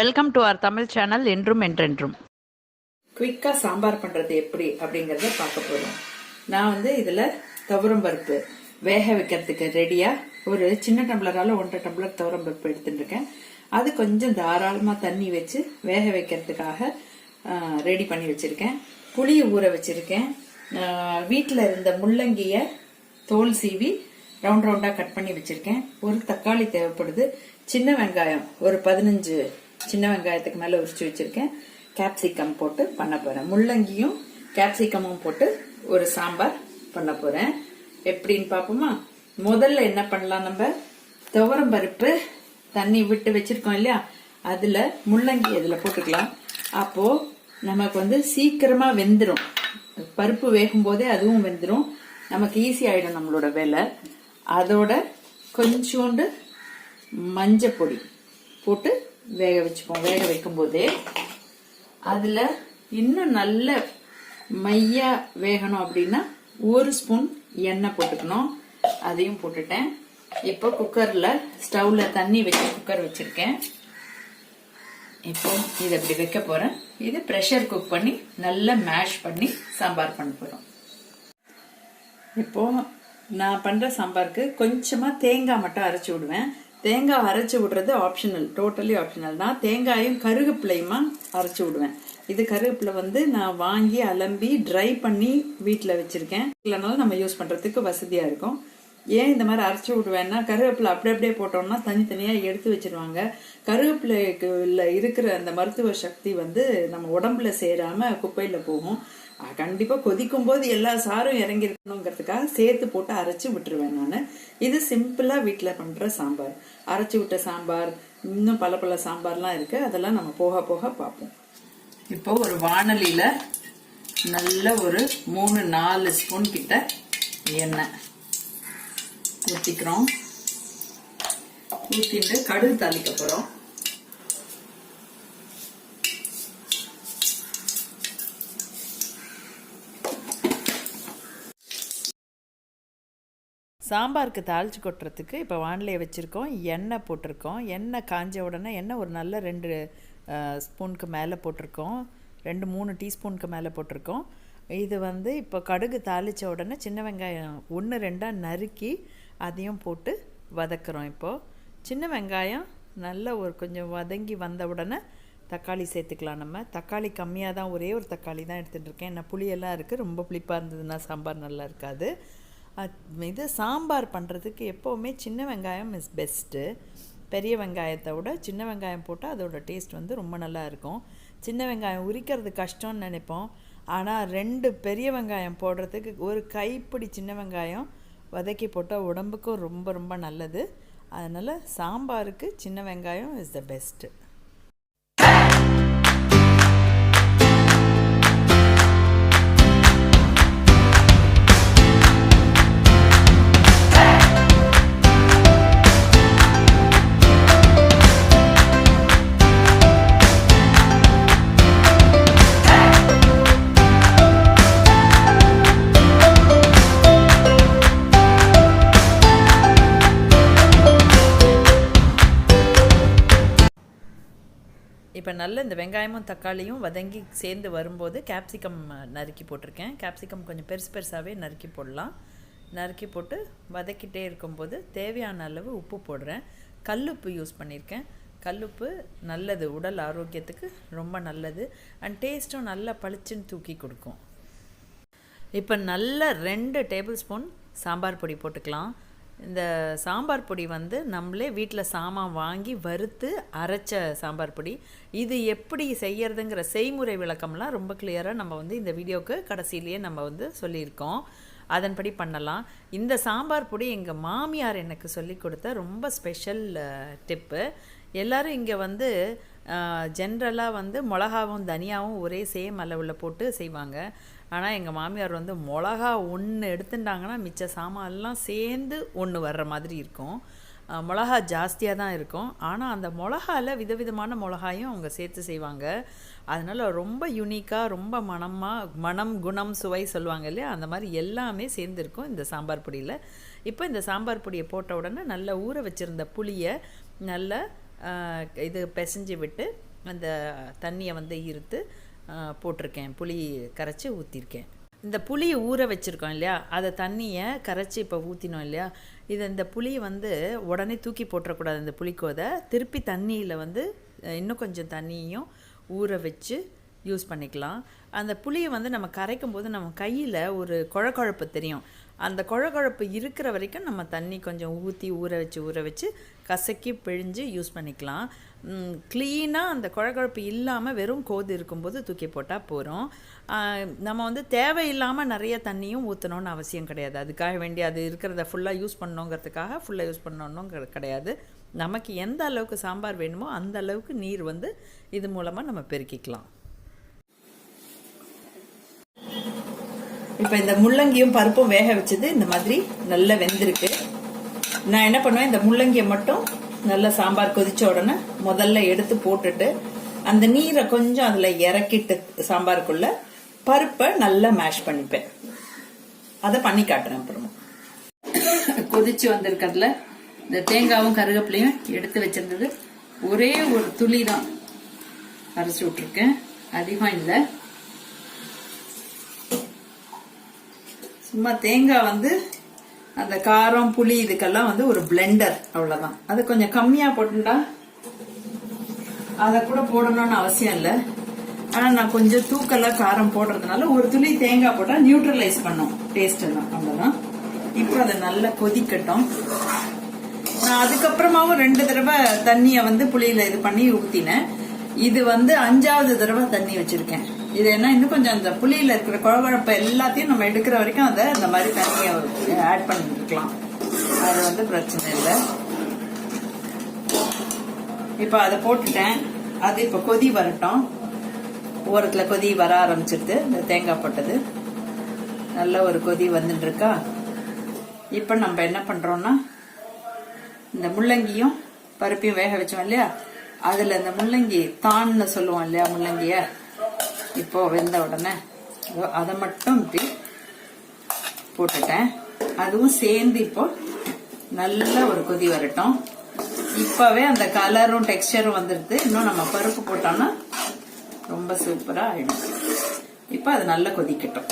Welcome to our Tamil channel என்றும் என்றென்றும். குயிக்கா சாம்பார் பண்றது எப்படி அப்படிங்கறத பார்க்க போறோம். நான் இதுல துவரம் பருப்பு வேக வைக்கிறதுக்கு ரெடியா ஒரு சின்ன டம்ளரால 1.5 டம்ளர் துவரம் பருப்பு எடுத்துட்டு இருக்கேன். அது கொஞ்சம் தாராளமா தண்ணி வச்சு வேக வைக்கிறதுக்காக ரெடி பண்ணி வச்சிருக்கேன். புளியை ஊற வச்சிருக்கேன். வீட்டுல இருந்த முள்ளங்கிய தோல் சீவி ரவுண்ட் ரவுண்டா கட் பண்ணி வச்சிருக்கேன். ஒரு தக்காளி தேவைப்படுது. சின்ன வெங்காயம் ஒரு 15 சின்ன வெங்காயத்துக்கு மேல உரிச்சு வச்சிருக்கேன். கேப்சிகம் போட்டு பண்ண போறேன். முள்ளங்கியும் கேப்சிகமும் போட்டு ஒரு சாம்பார் பண்ண போறேன். எப்படின்னு பாப்போமா? முதல்ல என்ன பண்ணலாம், நம்ம துவரம் பருப்பு தண்ணி விட்டு வச்சிருக்கோம் இல்லையா, அதுல முள்ளங்கி இதுல போட்டுக்கலாம். அப்போ நமக்கு சீக்கிரமா வெந்துடும். பருப்பு வேகும் போதே அதுவும் வெந்துடும். நமக்கு ஈஸி ஆயிடும் நம்மளோட வேலை. அதோட கொஞ்சோண்டு மஞ்சள் பொடி போட்டு வேக வச்சுப்போம். வேக வைக்கும் போதே அதுல இன்னும் நல்ல மையா வேகணும் அப்படின்னா 1 ஸ்பூன் எண்ணெய் போட்டுக்கணும். அதையும் போட்டுட்டேன். இப்போ குக்கர்ல ஸ்டவ்ல தண்ணி வச்சு குக்கர் வச்சிருக்கேன். இப்போ இதை இப்படி வைக்க போறேன். இது ப்ரெஷர் குக் பண்ணி நல்லா மேஷ் பண்ணி சாம்பார் பண்ண போறோம். இப்போ நான் பண்ற சாம்பாருக்கு கொஞ்சமா தேங்காய் மட்டும் அரைச்சு விடுவேன். தேங்காய் அரைச்சு விடுறது ஆப்ஷனல், டோட்டலி ஆப்ஷனல் தான். தேங்காயும் கருவேப்பிலையுமா அரைச்சு விடுவேன். இது கருவேப்பிலை நான் வாங்கி அலம்பி ட்ரை பண்ணி வீட்டில் வச்சிருக்கேன். இல்லைனாலும் நம்ம யூஸ் பண்றதுக்கு வசதியா இருக்கும். ஏன் இந்த மாதிரி அரைச்சு விடுவேன்னா, கருவேப்பிலை அப்படியே போட்டோம்னா தனித்தனியா எடுத்து வச்சிருவாங்க. கருவேப்பிலைக்கு இருக்கிற அந்த மருத்துவ சக்தி நம்ம உடம்புல சேராம குப்பையில போகும். கண்டிப்பா கொதிக்கும் போது எல்லா சாரும் இறங்கி இருக்கணுங்கிறதுக்காக சேர்த்து போட்டு அரைச்சு விட்டுருவேன் நான். இது சிம்பிளா வீட்டுல பண்ற சாம்பார். அரைச்சு விட்ட சாம்பார், இன்னும் பல சாம்பார்லாம் இருக்கு. அதெல்லாம் நம்ம போக போக பார்ப்போம். இப்போ ஒரு வாணலியில நல்ல ஒரு 3-4 ஸ்பூன் கிட்ட எண்ணெய் ஊத்திக்கிறோம். ஊத்திட்டு கடுகு தாளிக்க போறோம். சாம்பாருக்கு தாளிச்சு கொட்டுறதுக்கு இப்போ வானிலையை வச்சுருக்கோம். எண்ணெய் போட்டிருக்கோம். எண்ணெய் காஞ்ச உடனே எண்ணெய் ஒரு நல்ல 2 ஸ்பூனுக்கு மேலே போட்டிருக்கோம். 2-3 டீஸ்பூனுக்கு மேலே போட்டிருக்கோம். இது இப்போ கடுகு தாளித்த உடனே சின்ன வெங்காயம் 1-2 நறுக்கி அதையும் போட்டு வதக்குறோம். இப்போது சின்ன வெங்காயம் நல்ல ஒரு கொஞ்சம் வதங்கி வந்த உடனே தக்காளி சேர்த்துக்கலாம். நம்ம தக்காளி கம்மியாக தான், ஒரே ஒரு தக்காளி தான் எடுத்துகிட்டு இருக்கேன். என்ன புளியெல்லாம் இருக்குது. ரொம்ப புளிப்பாக இருந்ததுன்னா சாம்பார் நல்லா இருக்காது. இது சாம்பார் பண்ணுறதுக்கு எப்போவுமே சின்ன வெங்காயம் இஸ் பெஸ்ட்டு. பெரிய வெங்காயத்தை விட சின்ன வெங்காயம் போட்டால் அதோட டேஸ்ட் ரொம்ப நல்லா இருக்கும். சின்ன வெங்காயம் உரிக்கிறது கஷ்டம்னு நினைப்போம். ஆனால் 2 பெரிய வெங்காயம் போடுறதுக்கு ஒரு கைப்பிடி சின்ன வெங்காயம் வதக்கி போட்டால் உடம்புக்கும் ரொம்ப ரொம்ப நல்லது. அதனால் சாம்பாருக்கு சின்ன வெங்காயம் இஸ் த பெஸ்ட்டு. இப்போ நல்ல இந்த வெங்காயமும் தக்காளியும் வதங்கி சேர்ந்து வரும்போது கேப்சிகம் நறுக்கி போட்டிருக்கேன். கேப்சிகம் கொஞ்சம் பெருசாகவே நறுக்கி போடலாம். நறுக்கி போட்டு வதக்கிட்டே இருக்கும்போது தேவையான அளவு உப்பு போடுறேன். கல்லுப்பு யூஸ் பண்ணியிருக்கேன். கல்லுப்பு நல்லது, உடல் ஆரோக்கியத்துக்கு ரொம்ப நல்லது. அண்ட் டேஸ்ட்டும் நல்லா பளிச்சுன்னு தூக்கி கொடுக்கும். இப்போ நல்ல 2 டேபிள் ஸ்பூன் சாம்பார் பொடி போட்டுக்கலாம். இந்த சாம்பார் பொடி நம்மளே வீட்டில் சாமான் வாங்கி வறுத்து அரைச்ச சாம்பார் பொடி. இது எப்படி செய்யறதுங்கிற செய்முறை விளக்கம்லாம் ரொம்ப கிளியராக நம்ம இந்த வீடியோவுக்கு கடைசியிலேயே நம்ம சொல்லியிருக்கோம். அதன்படி பண்ணலாம். இந்த சாம்பார் பொடி எங்கள் மாமியார் எனக்கு சொல்லி கொடுத்த ரொம்ப ஸ்பெஷல் டிப்பு. எல்லோரும் இங்கே ஜென்ரலாக மிளகாவும் தனியாவும் ஒரே சேம் அளவில் போட்டு செய்வாங்க. ஆனால் எங்கள் மாமியார் மிளகா 1 எடுத்துட்டாங்கன்னா மிச்ச சாமான்லாம் சேர்ந்து 1 வர்ற மாதிரி இருக்கும். மிளகா ஜாஸ்தியாக தான் இருக்கும். ஆனால் அந்த மிளகாவில் விதவிதமான மிளகாயும் அவங்க சேர்த்து செய்வாங்க. அதனால் ரொம்ப யூனிக்காக, ரொம்ப மனம் குணம் சுவை சொல்லுவாங்க இல்லையா, அந்த மாதிரி எல்லாமே சேர்ந்துருக்கும் இந்த சாம்பார் பொடியில். இப்போ இந்த சாம்பார் பொடியை போட்ட உடனே நல்லா ஊற வச்சுருந்த புளியை நல்லா இது பிசைஞ்சு விட்டு அந்த தண்ணியை வந்து இருத்து போட்டிருக்கேன், புளி கரைச்சி ஊற்றிருக்கேன். இந்த புளியை ஊற வச்சுருக்கோம் இல்லையா, அதை தண்ணியை கரைச்சி இப்போ ஊற்றினோம் இல்லையா, இந்த புளியை வந்து உடனே தூக்கி போட்டுறக்கூடாது. இந்த புளிக்கோதை திருப்பி தண்ணியில் வந்து இன்னும் கொஞ்சம் தண்ணியும் ஊற வச்சு யூஸ் பண்ணிக்கலாம். அந்த புளியை வந்து நம்ம கரைக்கும் போது நம்ம கையில் ஒரு குழக்குழப்பு தெரியும். அந்த குழக்குழப்பு இருக்கிற வரைக்கும் நம்ம தண்ணி கொஞ்சம் ஊற்றி ஊற வச்சு கசக்கி பிழிஞ்சு யூஸ் பண்ணிக்கலாம். க்ளீனாக அந்த குழக்குழப்பு இல்லாமல் வெறும் கோது இருக்கும்போது தூக்கி போட்டால் போகிறோம். நம்ம வந்து தேவையில்லாமல் நிறைய தண்ணியும் ஊற்றணும்னு அவசியம் கிடையாது. அதுக்காக வேண்டி அது இருக்கிறத ஃபுல்லாக யூஸ் பண்ணணுங்கிறதுக்காக ஃபுல்லாக யூஸ் பண்ணணுங்க கிடையாது. நமக்கு எந்த அளவுக்கு சாம்பார் வேணுமோ அந்த அளவுக்கு நீர் வந்து இது மூலமாக நம்ம பெருக்கிக்கலாம். இப்போ இந்த முள்ளங்கியும் பருப்பும் வேக வச்சது இந்த மாதிரி நல்லா வெந்திருக்கு. நான் என்ன பண்ணுவேன், இந்த முள்ளங்கியை மட்டும் நல்லா சாம்பார் கொதிச்ச உடனே முதல்ல எடுத்து போட்டுட்டு அந்த நீரை கொஞ்சம் அதுல இறக்கிட்டு சாம்பாருக்குள்ள பருப்பை நல்லா மேஷ் பண்ணிப்பேன். அதை பண்ணி காட்டுறேன். அப்புறமா கொதிச்சு வந்திருக்கிறதுல இந்த தேங்காவும் கருவேப்பிலையும் எடுத்து வச்சிருந்தது ஒரே ஒரு துளி தான் அரைச்சி விட்டுருக்கேன், அதிகம் இல்லை. சும்மா தேங்காய் வந்து அந்த காரம் புளி இதுக்கெல்லாம் வந்து ஒரு பிளெண்டர், அவ்வளவுதான். அது கொஞ்சம் கம்மியா போட்டுட்டா அதை கூட போடணும்னு அவசியம் இல்லை. ஆனா நான் கொஞ்சம் தூக்கலா காரம் போடுறதுனால ஒரு துளி தேங்காய் போட்டா நியூட்ரலைஸ் பண்ணும் டேஸ்ட் எல்லாம், அவ்வளவுதான். இப்போ அதை நல்லா கொதிக்கட்டும். நான் அதுக்கப்புறமாவும் 2 தடவை தண்ணிய வந்து புளியில இது பண்ணி ஊத்தினேன். இது வந்து 5வது தடவை தண்ணி வச்சிருக்கேன். இது என்ன, இன்னும் கொஞ்சம் அந்த புளியில இருக்கிற குழகுழப்ப எல்லாத்தையும் நம்ம எடுக்கிற வரைக்கும் அதை இந்த மாதிரி தண்ணியை ஆட் பண்ணிருக்கலாம். அது வந்து பிரச்சனை இல்லை. இப்ப அதை போட்டுட்டேன். அது இப்ப கொதி வரட்டும். ஓரத்துல கொதி வர ஆரம்பிச்சிருது. இந்த தேங்காய் போட்டது நல்ல ஒரு கொதி வந்துட்டு இருக்கா. இப்ப நம்ம என்ன பண்றோம்னா, இந்த முள்ளங்கியும் பருப்பையும் வேக வச்சோம் இல்லையா, அதுல இந்த முள்ளங்கி தான்னு சொல்லுவோம் இல்லையா, முள்ளங்கிய இப்போ வெந்த உடனே அதை மட்டும் இப்படி போட்டுட்டேன். அதுவும் சேர்ந்து இப்போ நல்ல ஒரு கொதி வரட்டும். இப்பவே அந்த கலரும் டெக்ஸ்டரும் வந்துருது. இன்னும் நம்ம பருப்பு போட்டோம்னா ரொம்ப சூப்பரா ஆயிடும். இப்ப அது நல்லா கொதிக்கட்டும்.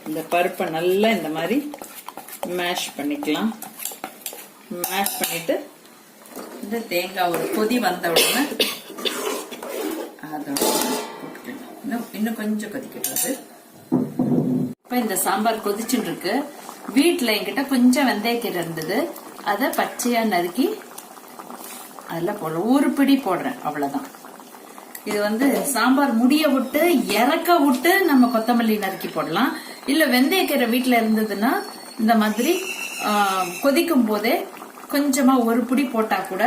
இந்த பருப்பை நல்லா இந்த மாதிரி மேஷ் பண்ணிக்கலாம். மேஷ் பண்ணிட்டு இந்த தேங்காய் ஒரு கொதி வந்த உடனே அதோட போட்டுக்கலாம். இன்னும் கொஞ்சம் கொதிக்கிறது. இப்ப இந்த சாம்பார் கொதிச்சுட்டு இருக்கு. வீட்டுல என்கிட்ட கொஞ்சம் வெந்தயக்கீரை இருந்தது. அதை பச்சையா நறுக்கி அதுல போடுறேன். ஒரு பிடி போடுறேன், அவ்வளவுதான். இது வந்து சாம்பார் முடிய விட்டு இறக்க விட்டு நம்ம கொத்தமல்லி நறுக்கி போடலாம். இல்ல வெந்தயக்கீரை வீட்டுல இருந்ததுன்னா இந்த மாதிரி கொதிக்கும் போதே கொஞ்சமா ஒரு பிடி போட்டா கூட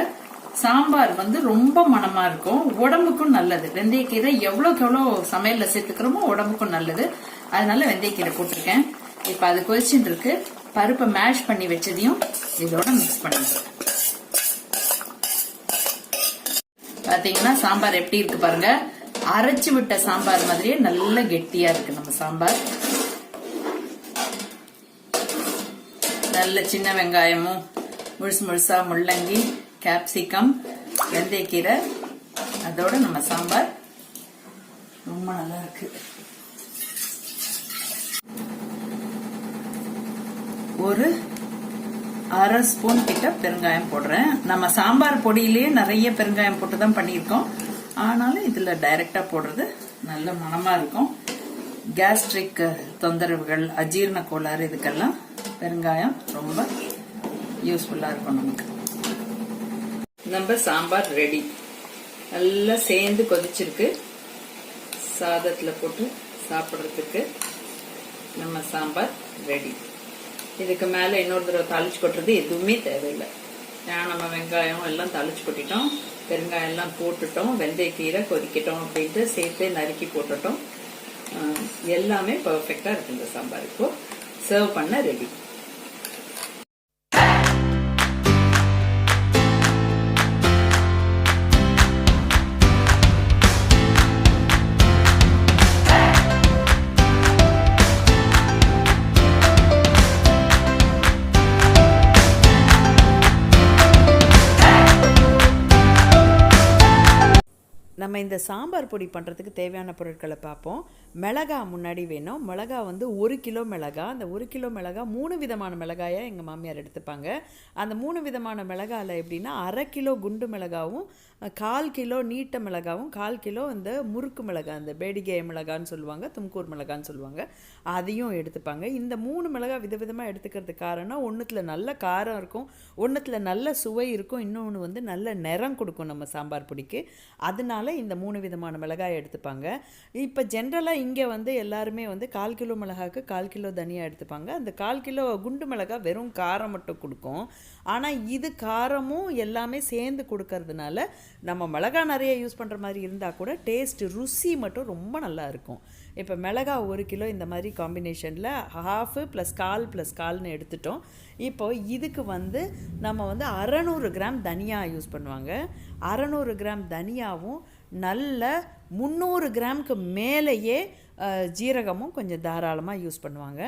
சாம்பார் வந்து ரொம்ப மணமா இருக்கும். உடம்புக்கும் நல்லது. வெந்தயக்கீரை எவ்வளவுக்கு எவ்வளவு சமையல்ல சேர்த்துக்கிறோமோ உடம்புக்கும் நல்லது. அதனால வெந்தயக்கீரை போட்டிருக்கேன். இப்ப அது கொதிச்சுட்டு இருக்கு. பருப்பை மேஷ் பண்ணி வச்சதையும் இதோட மிக்ஸ் பண்ணிடுறேன். பாத்தீங்கன்னா சாம்பார் எப்படி இருக்கு பாருங்க. அரைச்சு விட்ட சாம்பார் மாதிரியே நல்ல கெட்டியா இருக்கு நம்ம சாம்பார். நல்ல சின்ன வெங்காயமும் முழுசு முழுசா முள்ளங்கி, கேப்சிகம், வெந்தயக்கீரை, அதோட நம்ம சாம்பார் ரொம்ப நல்லா இருக்கு. ஒரு 1/2 ஸ்பூன் கிட்ட பெருங்காயம் போடுறேன். நம்ம சாம்பார் பொடியிலேயே நிறைய பெருங்காயம் போட்டுதான் பண்ணியிருக்கோம். ஆனாலும் இதுல டைரக்டா போடுறது நல்ல மணமா இருக்கும். கேஸ்ட்ரிக் தொந்தரவுகள், அஜீரண கோளாறு, இதுக்கெல்லாம் பெருங்காயம் ரொம்ப யூஸ்ஃபுல்லா இருக்கும் நமக்கு. நம்ம சாம்பார் ரெடி. நல்லா சேர்ந்து கொதிச்சிருக்கு. சாதத்துல போட்டு சாப்பிடுறதுக்கு நம்ம சாம்பார் ரெடி. இதுக்கு மேல இன்னொரு தடவை தாளிச்சு கொட்டுறது எதுவுமே தேவையில்லை. ஏன்னா நம்ம வெங்காயம் எல்லாம் தாளிச்சு கொட்டிட்டோம், பெருங்காயம் எல்லாம் போட்டுட்டோம், வெந்தயக்கீரை கொதிக்கட்டும் அப்படின்ட்டு சேர்த்து நறுக்கி போட்டுட்டோம். எல்லாமே பர்ஃபெக்டா இருக்கு. இந்த சாம்பார் இப்போ சர்வ் பண்ண ரெடி. நம்ம இந்த சாம்பார் பொடி பண்ணுறதுக்கு தேவையான பொருட்களை பார்ப்போம். மிளகா முன்னாடி வேணும். மிளகா வந்து 1 கிலோ மிளகா. அந்த 1 கிலோ மிளகா 3 விதமான மிளகாயை எங்கள் மாமியார் எடுத்துப்பாங்க. அந்த 3 விதமான மிளகாயில் எப்படின்னா 1/2 கிலோ குண்டு மிளகாவும் 1/4 கிலோ நீட்ட மிளகாவும் 1/4 கிலோ இந்த முறுக்கு மிளகா, இந்த பேடிகே மிளகான்னு சொல்லுவாங்க, தும்கூர் மிளகான்னு சொல்லுவாங்க, அதையும் எடுத்துப்பாங்க. இந்த 3 மிளகா விதவிதமாக எடுத்துக்கிறதுக்கு காரணம் ஒன்றுத்தில் நல்ல காரம் இருக்கும், ஒன்றுத்தில் நல்ல சுவை இருக்கும், இன்னொன்று வந்து நல்ல நிறம் கொடுக்கும் நம்ம சாம்பார் பொடிக்கு. அதனால இந்த 3 விதமான மிளகாய் எடுத்துப்பாங்க. இப்போ ஜென்ரலாக இங்கே வந்து எல்லாருமே வந்து 1/4 கிலோ மிளகாய்க்கு 1/4 கிலோ தனியாக எடுத்துப்பாங்க. அந்த 1/4 கிலோ குண்டு மிளகாய் வெறும் காரம் மட்டும் கொடுக்கும். ஆனால் இது காரமும் எல்லாமே சேர்ந்து கொடுக்கறதுனால நம்ம மிளகாய் நிறைய யூஸ் பண்ணுற மாதிரி இருந்தால் கூட டேஸ்ட் ருசி மட்டும் ரொம்ப நல்லா இருக்கும். இப்போ மிளகா 1 கிலோ இந்த மாதிரி காம்பினேஷனில் 1/2 + 1/4 + 1/4ன்னு எடுத்துட்டோம். இப்போ இதுக்கு வந்து நம்ம வந்து 600 கிராம் தனியா யூஸ் பண்ணுவாங்க. 600 கிராம் தனியாவும் நல்ல 300 கிராமுக்கு மேலேயே ஜீரகமும் கொஞ்சம் தாராளமாக யூஸ் பண்ணுவாங்க.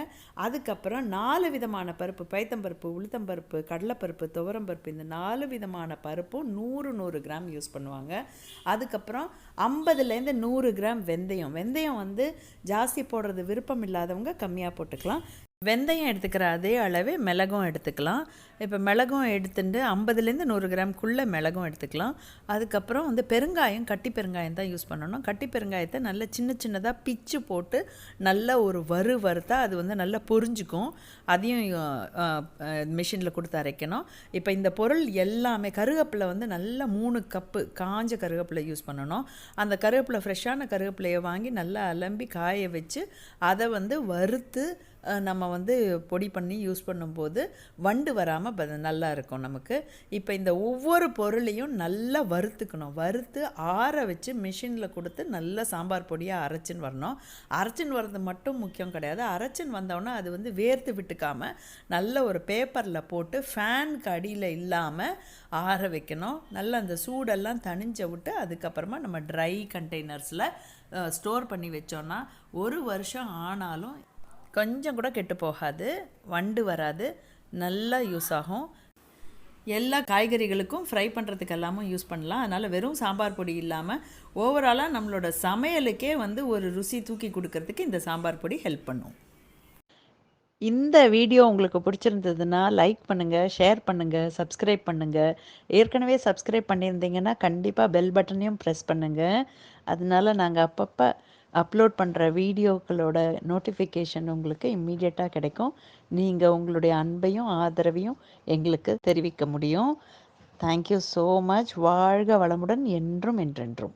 அதுக்கப்புறம் 4 விதமான பருப்பு, பைத்தம்பருப்பு, உளுத்தம்பருப்பு, கடலைப்பருப்பு, துவரம்பருப்பு, இந்த 4 விதமான பருப்பும் 100 கிராம் யூஸ் பண்ணுவாங்க. அதுக்கப்புறம் 50லேருந்து 100 கிராம் வெந்தயம். வெந்தயம் வந்து ஜாஸ்தி போடுறது விருப்பம் இல்லாதவங்க கம்மியாக போட்டுக்கலாம். வெந்தயம் எடுத்துக்கிற அதே அளவே மிளகும் எடுத்துக்கலாம். இப்போ மிளகும் எடுத்துட்டு 50லேருந்து 100 கிராம்குள்ளே மிளகும் எடுத்துக்கலாம். அதுக்கப்புறம் வந்து பெருங்காயம், கட்டி பெருங்காயம் தான் யூஸ் பண்ணணும். கட்டி பெருங்காயத்தை நல்லா சின்ன சின்னதாக பிச்சு போட்டு நல்ல ஒரு வறுத்தா அது வந்து நல்லா பொரிஞ்சுக்கும். அதையும் மிஷினில் கொடுத்து அரைக்கணும். இப்போ இந்த பொருள் எல்லாமே, கருவேப்பிலை வந்து நல்லா 3 கப்பு காஞ்ச கருவேப்பிலை யூஸ் பண்ணணும். அந்த கருவேப்பிலை ஃப்ரெஷ்ஷான கருவேப்பிலையை வாங்கி நல்லா அலம்பி காய வச்சு அதை வந்து வறுத்து நம்ம வந்து பொடி பண்ணி யூஸ் பண்ணும்போது வண்டு வராமல் நல்லா இருக்கும் நமக்கு. இப்போ இந்த ஒவ்வொரு பொருளையும் நல்லா வறுத்துக்கணும். வறுத்து ஆற வச்சு மிஷினில் கொடுத்து நல்லா சாம்பார் பொடியாக அரைச்சின்னு வரணும். அரைச்சின்னு வர்றது மட்டும் முக்கியம் கிடையாது. அரைச்சின்னு வந்தோன்னா அது வந்து வேர்த்து விட்டுக்காமல் நல்ல ஒரு பேப்பரில் போட்டு ஃபேனுக்கு அடியில் இல்லாமல் ஆற வைக்கணும். நல்லா அந்த சூடெல்லாம் தணிஞ்ச விட்டு அதுக்கப்புறமா நம்ம ட்ரை கண்டெய்னர்ஸில் ஸ்டோர் பண்ணி வச்சோன்னா 1 வருஷம் ஆனாலும் கொஞ்சம் கூட கெட்டு போகாது, வண்டு வராது, நல்லா யூஸ் ஆகும். எல்லா காய்கறிகளுக்கும் ஃப்ரை பண்ணுறதுக்கு எல்லாமும் யூஸ் பண்ணலாம். அதனால் வெறும் சாம்பார் பொடி இல்லாமல் ஓவராலாக நம்மளோட சமையலுக்கே வந்து ஒரு ருசி தூக்கி கொடுக்கறதுக்கு இந்த சாம்பார் பொடி ஹெல்ப் பண்ணும். இந்த வீடியோ உங்களுக்கு பிடிச்சிருந்ததுன்னா லைக் பண்ணுங்கள், ஷேர் பண்ணுங்கள், சப்ஸ்கிரைப் பண்ணுங்கள். ஏற்கனவே சப்ஸ்கிரைப் பண்ணியிருந்தீங்கன்னா கண்டிப்பாக பெல் பட்டனையும் ப்ரெஸ் பண்ணுங்கள். அதனால நாங்கள் அப்பப்போ அப்லோட் பண்ணுற வீடியோக்களோட நோட்டிஃபிகேஷன் உங்களுக்கு இம்மீடியட்டாக கிடைக்கும். நீங்கள் உங்களுடைய அன்பையும் ஆதரவையும் எங்களுக்கு தெரிவிக்க முடியும். Thank you so much. வாழ்க வளமுடன், என்றும் என்றென்றும்.